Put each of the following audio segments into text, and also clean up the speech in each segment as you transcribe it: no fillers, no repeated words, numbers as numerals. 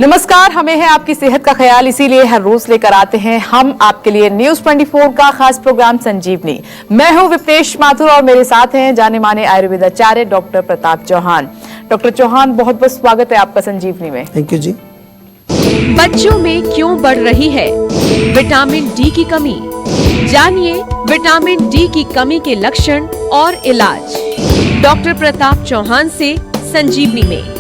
नमस्कार, हमें है आपकी सेहत का ख्याल, इसीलिए हर रोज लेकर आते हैं हम आपके लिए न्यूज 24 का खास प्रोग्राम संजीवनी। मैं हूं विप्रेश माथुर और मेरे साथ हैं जाने माने आयुर्वेदाचार्य डॉक्टर प्रताप चौहान। डॉक्टर चौहान, बहुत बहुत स्वागत है आपका संजीवनी में। थैंक यू जी। बच्चों में क्यों बढ़ रही है विटामिन डी की कमी? जानिए विटामिन डी की कमी के लक्षण और इलाज डॉक्टर प्रताप चौहान से संजीवनी में।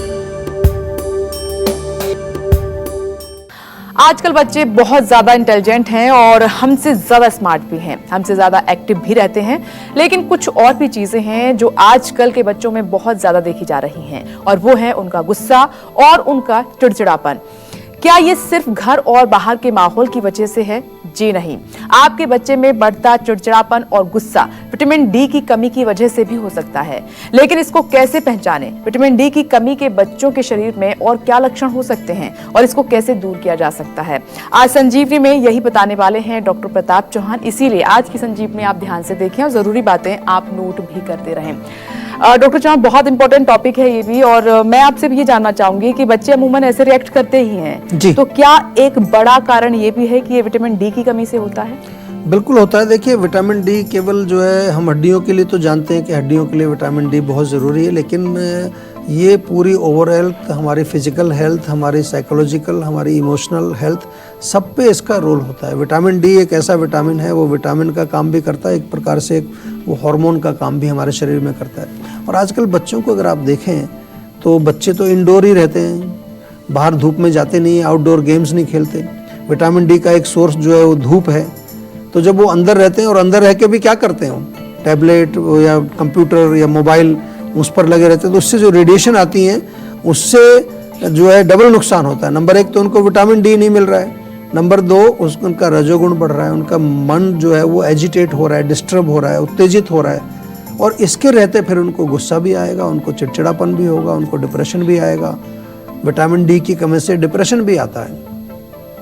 आजकल बच्चे बहुत ज्यादा इंटेलिजेंट हैं और हमसे ज्यादा स्मार्ट भी हैं, हमसे ज्यादा एक्टिव भी रहते हैं, लेकिन कुछ और भी चीजें हैं जो आजकल के बच्चों में बहुत ज्यादा देखी जा रही हैं और वो है उनका गुस्सा और उनका चिड़चिड़ापन। क्या ये सिर्फ घर और बाहर के माहौल की वजह से है? जी नहीं, आपके बच्चे में बढ़ता चिड़चिड़ापन और गुस्सा विटामिन डी की कमी की वजह से भी हो सकता है। लेकिन इसको कैसे पहचानें? विटामिन डी की कमी के बच्चों के शरीर में और क्या लक्षण हो सकते हैं और इसको कैसे दूर किया जा सकता है, आज संजीवनी में यही बताने वाले हैं डॉक्टर प्रताप चौहान। इसीलिए आज की संजीवनी आप ध्यान से देखें और जरूरी बातें आप नोट भी करते रहें। डॉक्टर चौहान, बहुत इंपॉर्टेंट टॉपिक है ये भी, और मैं आपसे भी ये जानना चाहूंगी कि बच्चे अमूमन ऐसे रिएक्ट करते ही हैं जी। तो क्या एक बड़ा कारण ये भी है कि ये विटामिन डी की कमी से होता है? बिल्कुल होता है। देखिए, विटामिन डी केवल जो है हम हड्डियों के लिए तो जानते हैं कि हड्डियों के लिए विटामिन डी बहुत ज़रूरी है, लेकिन ये पूरी ओवर हेल्थ, हमारी फिजिकल हेल्थ, हमारी साइकोलॉजिकल, हमारी इमोशनल हेल्थ, सब पे इसका रोल होता है। विटामिन डी एक ऐसा विटामिन है, वो विटामिन का काम भी करता है, एक प्रकार से वो हार्मोन का काम भी हमारे शरीर में करता है। और आजकल बच्चों को अगर आप देखें तो बच्चे तो इंडोर ही रहते हैं, बाहर धूप में जाते नहीं, आउटडोर गेम्स नहीं खेलते। विटामिन डी का एक सोर्स जो है वो धूप है, तो जब वो अंदर रहते हैं और अंदर रह के भी क्या करते हैं, टैबलेट या कंप्यूटर या मोबाइल उस पर लगे रहते हैं, तो उससे जो रेडिएशन आती हैं उससे जो है डबल नुकसान होता है। नंबर एक तो उनको विटामिन डी नहीं मिल रहा है, नंबर दो उनका रजोगुण बढ़ रहा है, उनका मन जो है वो एजिटेट हो रहा है, डिस्टर्ब हो रहा है, उत्तेजित हो रहा है, और इसके रहते फिर उनको गुस्सा भी आएगा, उनको चिड़चिड़ापन भी होगा, उनको डिप्रेशन भी आएगा। विटामिन डी की कमी से डिप्रेशन भी आता है।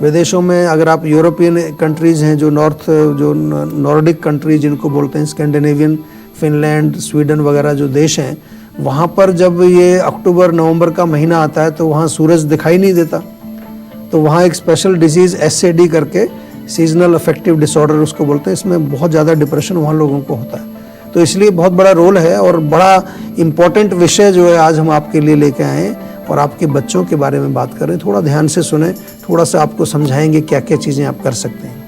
विदेशों में अगर आप यूरोपियन कंट्रीज़ हैं, जो नॉर्डिक कंट्रीज जिनको बोलते हैं, स्कैंडिनेवियन, फिनलैंड, स्वीडन वगैरह जो देश हैं, वहाँ पर जब ये अक्टूबर नवंबर का महीना आता है तो वहाँ सूरज दिखाई नहीं देता, तो वहाँ एक स्पेशल डिजीज़ SAD करके, सीजनल अफेक्टिव डिसऑर्डर उसको बोलते हैं, इसमें बहुत ज़्यादा डिप्रेशन वहाँ लोगों को होता है। तो इसलिए बहुत बड़ा रोल है और बड़ा इम्पोर्टेंट विषय जो है आज हम आपके लिए लेके आए हैं और आपके बच्चों के बारे में बात करें। थोड़ा ध्यान से सुने, थोड़ा सा आपको समझाएंगे क्या क्या चीज़ें आप कर सकते हैं।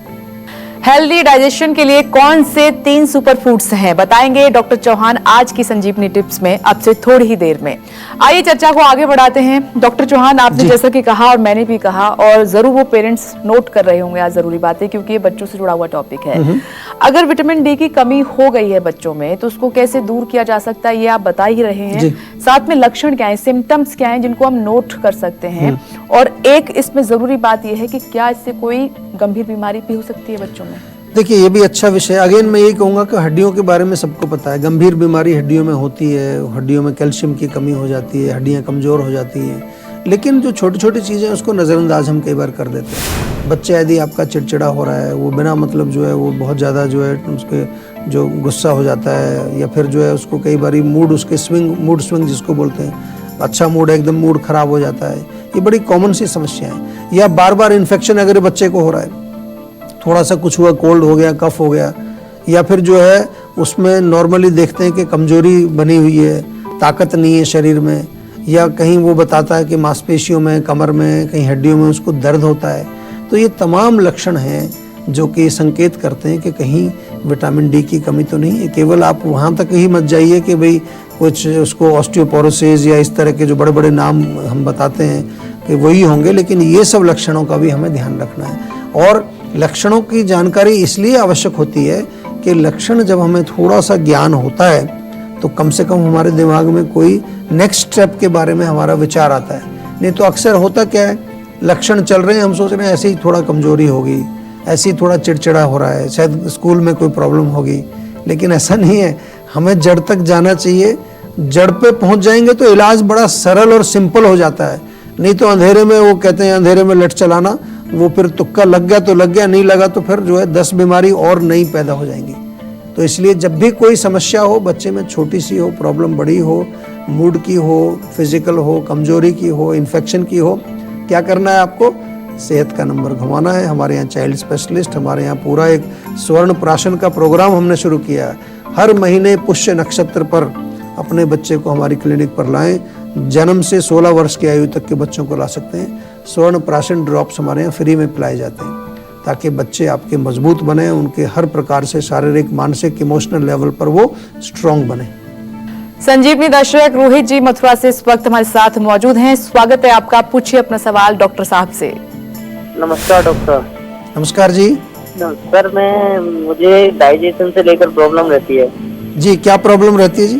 हेल्दी डाइजेशन के लिए कौन से 3 सुपर फूड्स हैं, बताएंगे डॉक्टर चौहान आज की संजीवनी टिप्स में, अब से थोड़ी ही देर में। आइए चर्चा को आगे बढ़ाते हैं। डॉक्टर चौहान, आपने जैसा कि कहा और मैंने भी कहा, और जरूर वो पेरेंट्स नोट कर रहे होंगे आज जरूरी बातें, क्योंकि ये बच्चों से जुड़ा हुआ टॉपिक है। अगर विटामिन डी की कमी हो गई है बच्चों में, तो उसको कैसे दूर किया जा सकता है ये आप बता ही रहे हैं। साथ में लक्षण क्या है, सिम्टम्स क्या है जिनको हम नोट कर सकते हैं, और एक इसमें जरूरी बात यह है कि क्या इससे कोई गंभीर बीमारी भी हो सकती है बच्चों में? देखिए, ये भी अच्छा विषय। अगेन मैं यही कहूँगा कि हड्डियों के बारे में सबको पता है, गंभीर बीमारी हड्डियों में होती है, हड्डियों में कैल्शियम की कमी हो जाती है, हड्डियाँ कमज़ोर हो जाती हैं, लेकिन जो छोटी छोटी चीज़ें उसको नज़रअंदाज हम कई बार कर देते हैं। बच्चा यदि आपका चिड़चिड़ा हो रहा है, वो बिना मतलब जो है वो बहुत ज़्यादा जो है उसके जो गुस्सा हो जाता है, या फिर जो है उसको कई बार मूड उसके मूड स्विंग जिसको बोलते हैं, अच्छा मूड है एकदम मूड ख़राब हो जाता है, ये बड़ी कॉमन सी समस्या है। या बार बार इन्फेक्शन अगर बच्चे को हो रहा है, थोड़ा सा कुछ हुआ, कोल्ड हो गया, कफ हो गया, या फिर जो है उसमें नॉर्मली देखते हैं कि कमजोरी बनी हुई है, ताकत नहीं है शरीर में, या कहीं वो बताता है कि मांसपेशियों में, कमर में, कहीं हड्डियों में उसको दर्द होता है, तो ये तमाम लक्षण हैं जो कि संकेत करते हैं कि कहीं विटामिन डी की कमी तो नहीं है। केवल आप वहाँ तक ही मत जाइए कि भाई कुछ उसको ऑस्टियोपोरोसिस या इस तरह के जो बड़े बड़े नाम हम बताते हैं कि वही होंगे, लेकिन ये सब लक्षणों का भी हमें ध्यान रखना है। और लक्षणों की जानकारी इसलिए आवश्यक होती है कि लक्षण जब हमें थोड़ा सा ज्ञान होता है तो कम से कम हमारे दिमाग में कोई नेक्स्ट स्टेप के बारे में हमारा विचार आता है। नहीं तो अक्सर होता क्या है, लक्षण चल रहे हैं, हम सोच रहे हैं ऐसे ही थोड़ा कमजोरी होगी, ऐसे ही थोड़ा चिड़चिड़ा हो रहा है, शायद स्कूल में कोई प्रॉब्लम होगी, लेकिन ऐसा नहीं है। हमें जड़ तक जाना चाहिए, जड़ पे पहुंच जाएंगे तो इलाज बड़ा सरल और सिंपल हो जाता है। नहीं तो अंधेरे में, वो कहते हैं अंधेरे में लट चलाना, वो फिर तुक्का लग गया तो लग गया, नहीं लगा तो फिर जो है 10 बीमारी और नई पैदा हो जाएंगी। तो इसलिए जब भी कोई समस्या हो बच्चे में, छोटी सी हो, प्रॉब्लम बड़ी हो, मूड की हो, फिजिकल हो, कमजोरी की हो, इन्फेक्शन की हो, क्या करना है आपको? सेहत का नंबर घुमाना है। हमारे यहाँ चाइल्ड स्पेशलिस्ट, हमारे यहाँ पूरा एक स्वर्ण प्राशन का प्रोग्राम हमने शुरू किया है। हर महीने पुष्य नक्षत्र पर अपने बच्चे को हमारी क्लिनिक पर लाएं। जन्म से 16 वर्ष की आयु तक के बच्चों को ला सकते हैं। स्वर्ण प्राशन ड्रॉप्स हमारे यहाँ फ्री में पिलाए जाते हैं ताकि बच्चे आपके मजबूत बने, उनके हर प्रकार से शारीरिक, मानसिक, इमोशनल लेवल पर वो स्ट्रांग बने। संजीवनी दर्शक रोहित जी मथुरा से इस वक्त हमारे साथ मौजूद हैं। स्वागत है आपका। पूछिए अपना सवाल डॉक्टर साहब से। नमस्कार डॉक्टर। नमस्कार जी। सर मुझे डाइजेशन से लेकर प्रॉब्लम रहती है। जी, क्या प्रॉब्लम रहती है जी?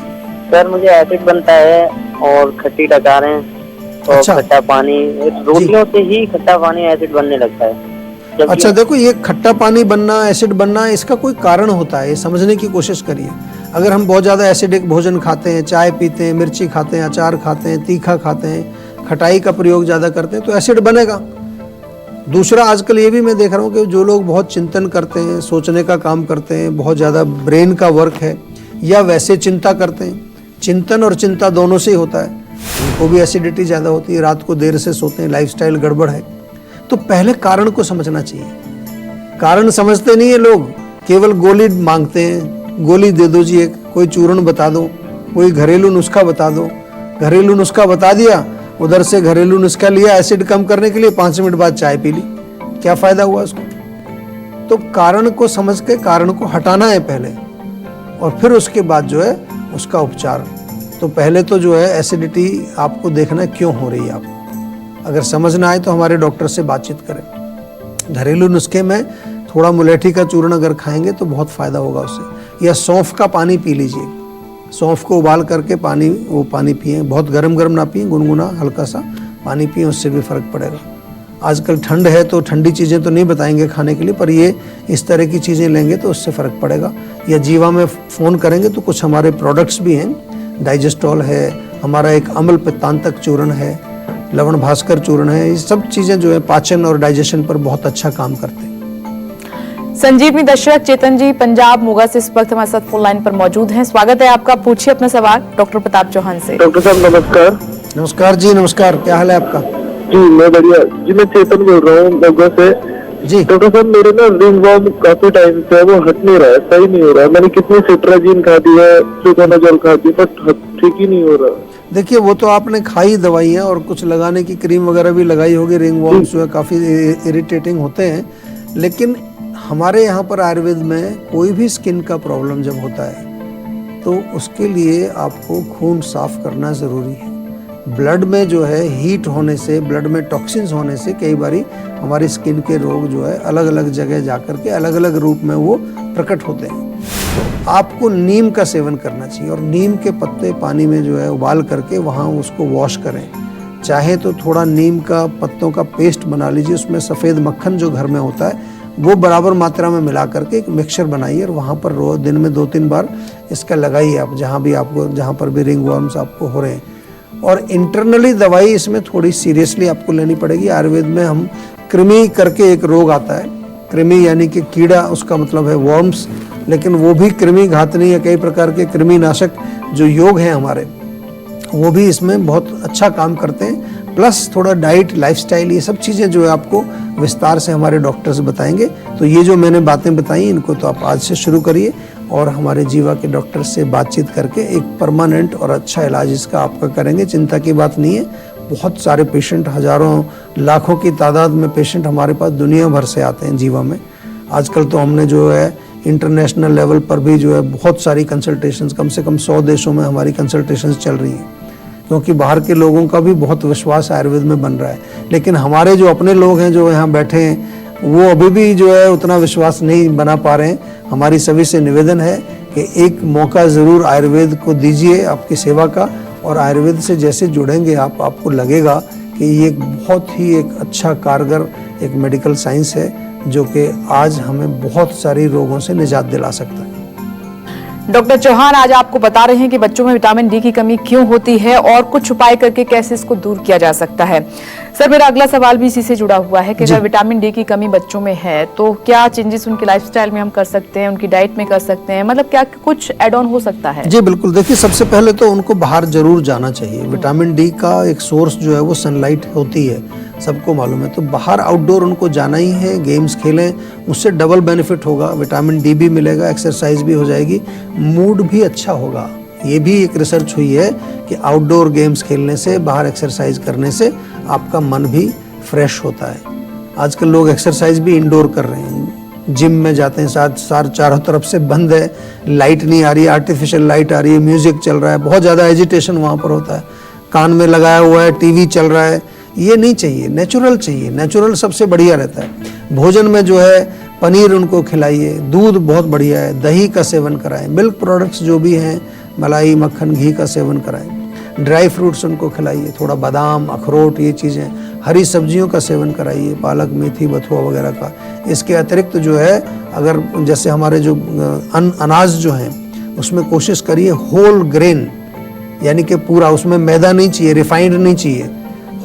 सर मुझे एसिड बनता है और खट्टी डकारें और अच्छा। खट्टा पानी, रोटियों से ही खट्टा पानी एसिड बनने लगता है। अच्छा, देखो, ये खट्टा पानी बनना, एसिड बनना, इसका कोई कारण होता है, ये समझने की कोशिश करिए। अगर हम बहुत ज़्यादा एसिडिक भोजन खाते हैं, चाय पीते हैं, मिर्ची खाते हैं, अचार खाते हैं, तीखा खाते हैं, खटाई का प्रयोग ज़्यादा करते हैं तो एसिड बनेगा। दूसरा, आजकल ये भी मैं देख रहा हूँ कि जो लोग बहुत चिंतन करते हैं, सोचने का काम करते हैं, बहुत ज़्यादा ब्रेन का वर्क है, या वैसे चिंता करते हैं, चिंतन और चिंता दोनों से ही होता है, उनको भी एसिडिटी ज़्यादा होती है। रात को देर से सोते हैं, लाइफस्टाइल गड़बड़ है। तो पहले कारण को समझना चाहिए। कारण समझते नहीं है लोग, केवल गोली मांगते हैं। गोली दे दो जी, एक कोई चूर्ण बता दो, कोई घरेलू नुस्खा बता दो। घरेलू नुस्खा बता दिया, उधर से घरेलू नुस्खा लिया एसिड कम करने के लिए, 5 मिनट बाद चाय पी ली, क्या फायदा हुआ उसको? तो कारण को समझ के कारण को हटाना है पहले, और फिर उसके बाद जो है उसका उपचार। तो पहले तो जो है एसिडिटी आपको देखना है क्यों हो रही है। आप अगर समझ ना आए तो हमारे डॉक्टर से बातचीत करें। घरेलू नुस्खे में थोड़ा मुलेठी का चूर्ण अगर खाएंगे तो बहुत फायदा होगा उससे, या सौंफ का पानी पी लीजिए। सौंफ को उबाल करके वो पानी पिए, बहुत गर्म ना पिए, गुनगुना हल्का सा पानी पिए, उससे भी फर्क पड़ेगा। आजकल ठंड है तो ठंडी चीज़ें तो नहीं बताएंगे खाने के लिए, पर ये इस तरह की चीज़ें लेंगे तो उससे फ़र्क पड़ेगा। या जीवा में फ़ोन करेंगे तो कुछ हमारे प्रोडक्ट्स भी हैं, डाइजेस्टॉल है, हमारा एक अम्ल पित्तांतक चूर्ण है, लवण भास्कर चूर्ण है। ये सब चीज़ें जो है पाचन और डाइजेशन पर बहुत अच्छा काम करते हैं। संजीवनी दर्शक चेतन जी पंजाब मोगा से इस वक्त हमारे साथ फोन लाइन पर मौजूद हैं। स्वागत है आपका। पूछिए अपना सवाल डॉक्टर प्रताप चौहान से। डॉक्टर साहब नमस्कार। नमस्कार जी, नमस्कार। क्या हाल है आपका? जी मैं बढ़िया जी। मैं चेतन बोल रहा हूँ मोगा से। जी डॉक्टर साहब मेरे ना रिंग वर्म काफी टाइम से वो हट नहीं रहा है, सही नहीं हो रहा है। मैंने कितनी सिट्राजिन खा दी है, फ्लूकोनाजोल खा दी, बट ठीक ही नहीं हो रहा। देखिए, वो तो आपने खाई दवाइयाँ और कुछ लगाने की क्रीम वगैरह भी लगाई होगी। रिंग वर्म्स जो है काफ़ी इरिटेटिंग होते हैं, लेकिन हमारे यहाँ पर आयुर्वेद में कोई भी स्किन का प्रॉब्लम जब होता है तो उसके लिए आपको खून साफ करना ज़रूरी है। ब्लड में जो है हीट होने से, ब्लड में टॉक्सिन्स होने से कई बारी हमारी स्किन के रोग जो है अलग अलग जगह जाकर के अलग अलग रूप में वो प्रकट होते हैं। तो आपको नीम का सेवन करना चाहिए, और नीम के पत्ते पानी में जो है उबाल करके वहाँ उसको वॉश करें। चाहे तो थोड़ा नीम का पत्तों का पेस्ट बना लीजिए, उसमें सफ़ेद मक्खन जो घर में होता है वो बराबर मात्रा में मिला करके एक मिक्सचर बनाइए, और वहाँ पर रोज दिन में 2-3 बार इसका लगाइए आप, जहाँ पर भी रिंग वर्म्स आपको हो रहे हैं। और इंटरनली दवाई इसमें थोड़ी सीरियसली आपको लेनी पड़ेगी। आयुर्वेद में हम कृमि करके एक रोग आता है, कृमि यानी कि कीड़ा, उसका मतलब है वर्म्स, लेकिन वो भी कृमि घातनी या कई प्रकार के कृमि नाशक जो योग हैं हमारे, वो भी इसमें बहुत अच्छा काम करते हैं। प्लस थोड़ा डाइट, लाइफस्टाइल, ये सब चीज़ें जो है आपको विस्तार से हमारे डॉक्टर्स बताएंगे। तो ये जो मैंने बातें बताई इनको तो आप आज से शुरू करिए, और हमारे जीवा के डॉक्टर से बातचीत करके एक परमानेंट और अच्छा इलाज इसका आपका करेंगे। चिंता की बात नहीं है। बहुत सारे पेशेंट, हजारों लाखों की तादाद में पेशेंट हमारे पास दुनिया भर से आते हैं जीवा में। आजकल तो हमने जो है इंटरनेशनल लेवल पर भी जो है बहुत सारी कंसल्टेशंस, कम से कम 100 देशों में हमारी कंसल्टेशंस चल रही हैं, क्योंकि बाहर के लोगों का भी बहुत विश्वास आयुर्वेद में बन रहा है। लेकिन हमारे जो अपने लोग हैं जो यहाँ बैठे हैं वो अभी भी जो है उतना विश्वास नहीं बना पा रहे हैं। हमारी सभी से निवेदन है कि एक मौका ज़रूर आयुर्वेद को दीजिए आपकी सेवा का, और आयुर्वेद से जैसे जुड़ेंगे आपको लगेगा कि ये बहुत ही एक अच्छा कारगर एक मेडिकल साइंस है जो कि आज हमें बहुत सारी रोगों से निजात दिला सकता है। डॉक्टर चौहान आज आपको बता रहे हैं कि बच्चों में विटामिन डी की कमी क्यों होती है और कुछ उपाय करके कैसे इसको दूर किया जा सकता है। सर, मेरा अगला सवाल भी इसी से जुड़ा हुआ है कि अगर विटामिन डी की कमी बच्चों में है तो क्या चेंजेस उनकी लाइफस्टाइल में हम कर सकते हैं, उनकी डाइट में कर सकते हैं, मतलब क्या कुछ एड ऑन हो सकता है? जी बिल्कुल। देखिए, सबसे पहले तो उनको बाहर जरूर जाना चाहिए। विटामिन डी का एक सोर्स जो है वो सनलाइट होती है। सबको मालूम है। तो बाहर आउटडोर उनको जाना ही है, गेम्स खेलें, उससे डबल बेनिफिट होगा, विटामिन डी भी मिलेगा, एक्सरसाइज भी हो जाएगी, मूड भी अच्छा होगा। ये भी एक रिसर्च हुई है कि आउटडोर गेम्स खेलने से, बाहर एक्सरसाइज करने से आपका मन भी फ्रेश होता है। आजकल लोग एक्सरसाइज भी इंडोर कर रहे हैं, जिम में जाते हैं, साथ चारों तरफ से बंद है, लाइट नहीं आ रही है, आर्टिफिशियल लाइट आ रही है, म्यूजिक चल रहा है, बहुत ज़्यादा एजिटेशन वहाँ पर होता है, कान में लगाया हुआ है, टीवी चल रहा है, ये नहीं चाहिए, नेचुरल चाहिए। नेचुरल सबसे बढ़िया रहता है। भोजन में जो है पनीर उनको खिलाइए, दूध बहुत बढ़िया है, दही का सेवन कराएं, मिल्क प्रोडक्ट्स जो भी हैं, मलाई, मक्खन, घी का सेवन कराएं, ड्राई फ्रूट्स उनको खिलाइए, थोड़ा बादाम, अखरोट, ये चीज़ें, हरी सब्जियों का सेवन कराइए, पालक, मेथी, बथुआ वगैरह का। इसके अतिरिक्त जो है, अगर जैसे हमारे जो अनाज जो हैं उसमें कोशिश करिए होल ग्रेन, यानी कि पूरा, उसमें मैदा नहीं चाहिए, रिफाइंड नहीं चाहिए,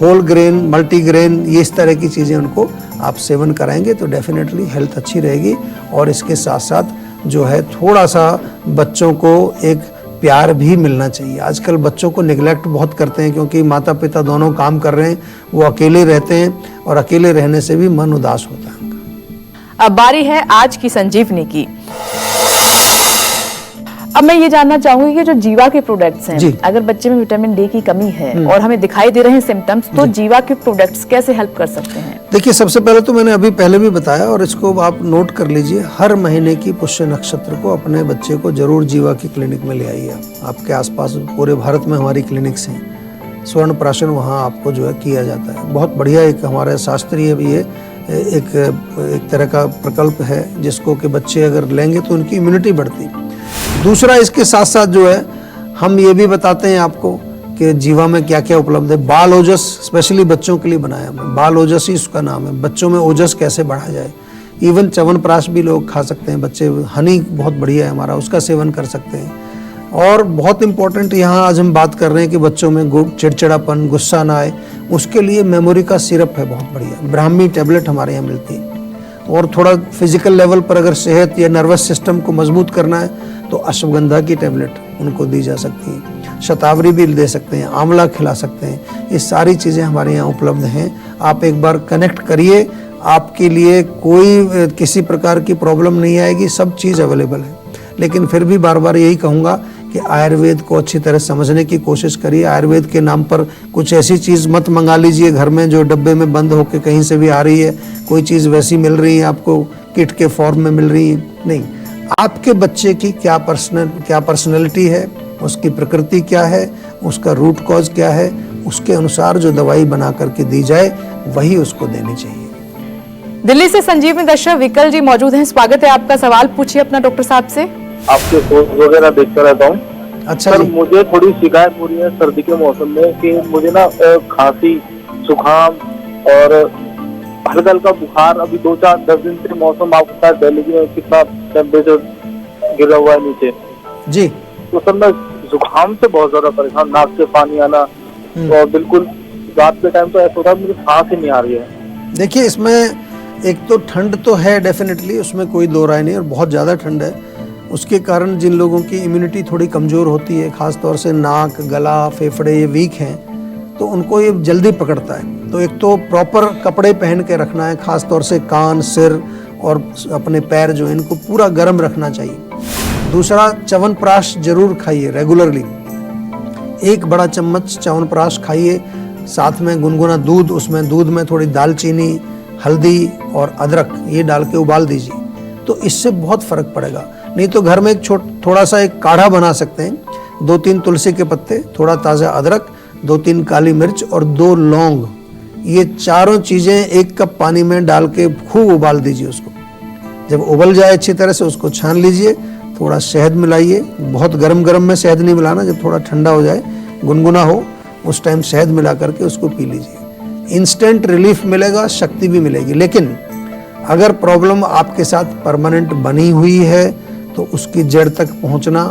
होल ग्रेन, मल्टीग्रेन, ये इस तरह की चीज़ें उनको आप सेवन कराएंगे तो डेफिनेटली हेल्थ अच्छी रहेगी। और इसके साथ साथ जो है थोड़ा सा बच्चों को एक प्यार भी मिलना चाहिए। आजकल बच्चों को निगलेक्ट बहुत करते हैं क्योंकि माता पिता दोनों काम कर रहे हैं, वो अकेले रहते हैं और अकेले रहने से भी मन उदास होता है उनका। अब बारी है आज की संजीवनी की। अब मैं ये जानना चाहूंगी कि जो जीवा के प्रोडक्ट्स हैं, अगर बच्चे में विटामिन डी की कमी है और हमें दिखाई दे रहे हैं सिम्टम्स, तो जीवा के प्रोडक्ट्स कैसे हेल्प कर सकते हैं? देखिए, सबसे पहले तो मैंने अभी पहले भी बताया और इसको आप नोट कर लीजिए, हर महीने की पुष्य नक्षत्र को अपने बच्चे को जरूर जीवा की क्लिनिक में ले आइए। आपके आसपास पूरे भारत में हमारी क्लिनिक्स हैं, स्वर्ण प्राशन वहाँ आपको जो है किया जाता है। बहुत बढ़िया एक हमारा शास्त्रीय भी है, एक तरह का प्रकल्प है जिसको कि बच्चे अगर लेंगे तो उनकी इम्यूनिटी बढ़ती है। दूसरा, इसके साथ साथ जो है हम ये भी बताते हैं आपको कि जीवा में क्या क्या उपलब्ध है। बाल ओजस स्पेशली बच्चों के लिए बनाया हमने, बाल ओजस ही उसका नाम है, बच्चों में ओजस कैसे बढ़ा जाए। इवन च्यवनप्राश भी लोग खा सकते हैं बच्चे, हनी बहुत बढ़िया है हमारा, उसका सेवन कर सकते हैं। और बहुत इंपॉर्टेंट यहाँ आज हम बात कर रहे हैं कि बच्चों में चिड़चिड़ापन, गुस्सा ना आए, उसके लिए मेमोरी का सिरप है बहुत बढ़िया, ब्राह्मी टैबलेट हमारे यहाँ मिलती है। और थोड़ा फिजिकल लेवल पर अगर सेहत या नर्वस सिस्टम को मजबूत करना है तो अश्वगंधा की टैबलेट उनको दी जा सकती है, शतावरी भी दे सकते हैं, आंवला खिला सकते हैं। ये सारी चीज़ें हमारे यहाँ उपलब्ध हैं। आप एक बार कनेक्ट करिए, आपके लिए कोई किसी प्रकार की प्रॉब्लम नहीं आएगी, सब चीज़ अवेलेबल है। लेकिन फिर भी बार बार यही कहूँगा कि आयुर्वेद को अच्छी तरह समझने की कोशिश करिए। आयुर्वेद के नाम पर कुछ ऐसी चीज़ मत मंगा लीजिए घर में जो डब्बे में बंद होकर कहीं से भी आ रही है, कोई चीज़ वैसी मिल रही है आपको, किट के फॉर्म में मिल रही है। नहीं, आपके बच्चे की क्या पर्सनैलिटी है, उसकी प्रकृति क्या है, उसका रूट कॉज क्या है, उसके अनुसार जो दवाई बना करके दी जाए वही उसको देनी चाहिए। दिल्ली से संजीवनी दर्शक विकल जी मौजूद हैं, स्वागत है आपका। सवाल पूछिए अपना डॉक्टर साहब से। आपके पोस्ट वगैरह देखता रहता हूँ। अच्छा सर, जी। मुझे थोड़ी शिकायत हो रही है सर्दी के मौसम में कि मुझे ना खांसी, जुकाम और हल्का हल्का बुखार। अभी 2-4-10 दिन से मौसम आपको पता है दिल्ली में कितना टेम्परेचर गिरा हुआ है नीचे जी। तो सर मैं जुकाम से बहुत ज्यादा परेशान, नाक से पानी आना और बिल्कुल रात के टाइम तो ऐसा होता है मुझे सांस ही नहीं आ रही है। देखिए, इसमें एक तो ठंड तो है डेफिनेटली, उसमें कोई दो राय नहीं, और बहुत ज़्यादा ठंड है। उसके कारण जिन लोगों की इम्यूनिटी थोड़ी कमज़ोर होती है, ख़ास तौर से नाक, गला, फेफड़े ये वीक हैं, तो उनको ये जल्दी पकड़ता है। तो एक तो प्रॉपर कपड़े पहन के रखना है, ख़ास तौर से कान, सिर और अपने पैर जो है इनको पूरा गर्म रखना चाहिए। दूसरा, च्यवनप्राश जरूर खाइए रेगुलरली, 1 बड़ा चम्मच च्यवनप्राश खाइए, साथ में गुनगुना दूध, उसमें दूध में थोड़ी दालचीनी, हल्दी और अदरक ये डाल के उबाल दीजिए, तो इससे बहुत फ़र्क पड़ेगा। नहीं तो घर में थोड़ा सा एक काढ़ा बना सकते हैं, 2-3 तुलसी के पत्ते, थोड़ा ताज़ा अदरक, 2-3 काली मिर्च और 2 लौंग, ये चारों चीज़ें 1 कप पानी में डाल के खूब उबाल दीजिए उसको। जब उबल जाए अच्छी तरह से उसको छान लीजिए, थोड़ा शहद मिलाइए, बहुत गरम में शहद नहीं मिलाना, जब थोड़ा ठंडा हो जाए, गुनगुना हो, उस टाइम शहद मिला करके उसको पी लीजिए। इंस्टेंट रिलीफ मिलेगा, शक्ति भी मिलेगी। लेकिन अगर प्रॉब्लम आपके साथ परमानेंट बनी हुई है तो उसकी जड़ तक पहुंचना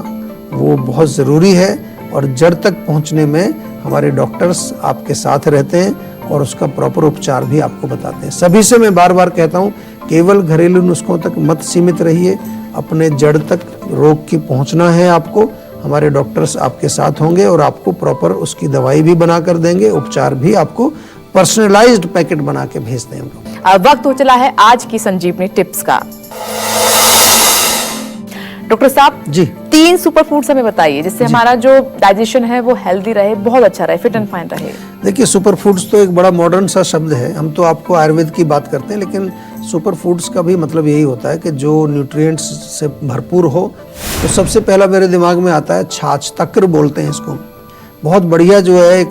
वो बहुत ज़रूरी है, और जड़ तक पहुंचने में हमारे डॉक्टर्स आपके साथ रहते हैं और उसका प्रॉपर उपचार भी आपको बताते हैं। सभी से मैं बार बार कहता हूं, केवल घरेलू नुस्खों तक मत सीमित रहिए, अपने जड़ तक रोग की पहुंचना है आपको। हमारे डॉक्टर्स आपके साथ होंगे और आपको प्रॉपर उसकी दवाई भी बना कर देंगे, उपचार भी आपको पर्सनलाइज्ड पैकेट बना के भेजते हैं हम लोग। अब वक्त हो चला है आज की संजीवनी टिप्स का। डॉक्टर साहब जी 3 सुपर फूड्स हमें बताइए जिससे हमारा जो डाइजेशन है वो हेल्दी रहे, बहुत अच्छा रहे, फिट एंड फाइन रहे। देखिए, सुपर फूड्स तो एक बड़ा मॉडर्न सा शब्द है। हम तो आपको आयुर्वेद की बात करते हैं, लेकिन सुपर फूड्स का भी मतलब यही होता है कि जो न्यूट्रिएंट्स से भरपूर हो। तो सबसे पहला मेरे दिमाग में आता है छाछ, तक्र बोलते हैं इसको। बहुत बढ़िया जो है एक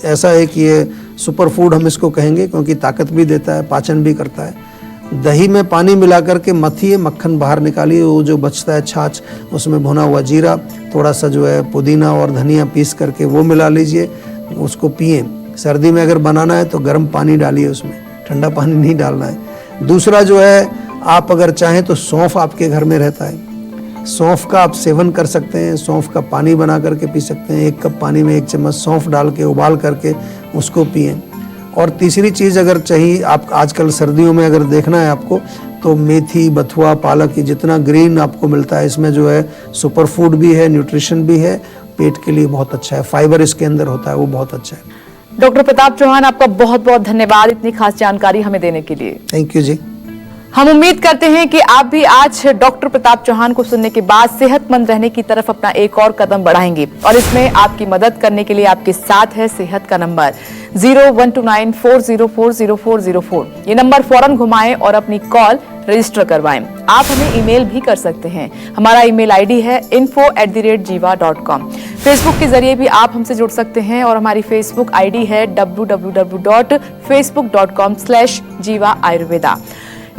ऐसा एक ये सुपर फूड हम इसको कहेंगे, क्योंकि ताकत भी देता है, पाचन भी करता है। दही में पानी मिला करके मथिए, मक्खन बाहर निकालिए, वो जो बचता है छाछ, उसमें भुना हुआ जीरा, थोड़ा सा जो है पुदीना और धनिया पीस करके वो मिला लीजिए, उसको पिए। सर्दी में अगर बनाना है तो गर्म पानी डालिए, उसमें ठंडा पानी नहीं डालना है। दूसरा जो है, आप अगर चाहें तो सौंफ आपके घर में रहता है, सौंफ का आप सेवन कर सकते हैं। सौंफ का पानी बना करके पी सकते हैं। 1 कप पानी में 1 चम्मच सौंफ डाल के उबाल करके उसको पिएं। और तीसरी चीज़ अगर चाहिए, आप आजकल सर्दियों में अगर देखना है आपको, तो मेथी, बथुआ, पालक, ये जितना ग्रीन आपको मिलता है, इसमें जो है सुपर फूड भी है, न्यूट्रिशन भी है, पेट के लिए बहुत अच्छा है, फाइबर इसके अंदर होता है, वो बहुत अच्छा है। डॉक्टर प्रताप चौहान, आपका बहुत बहुत धन्यवाद इतनी खास जानकारी हमें देने के लिए। थैंक यू जी। हम उम्मीद करते हैं कि आप भी आज डॉक्टर प्रताप चौहान को सुनने के बाद सेहतमंद रहने की तरफ अपना एक और कदम बढ़ाएंगे, और इसमें आपकी मदद करने के लिए आपके साथ है सेहत का नंबर 0129404004। ये नंबर फौरन घुमाएं और अपनी कॉल रजिस्टर करवाएं। आप हमें ईमेल भी कर सकते हैं। हमारा ईमेल आईडी है info@jiva.com। फेसबुक के जरिए भी आप हमसे जुड़ सकते हैं और हमारी फेसबुक आईडी है www.facebook.com/jiva ayurveda।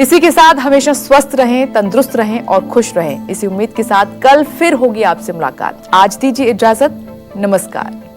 इसी के साथ हमेशा स्वस्थ रहें, तंदुरुस्त रहें और खुश रहें। इसी उम्मीद के साथ कल फिर होगी आपसे मुलाकात। आज दीजिए इजाजत, नमस्कार।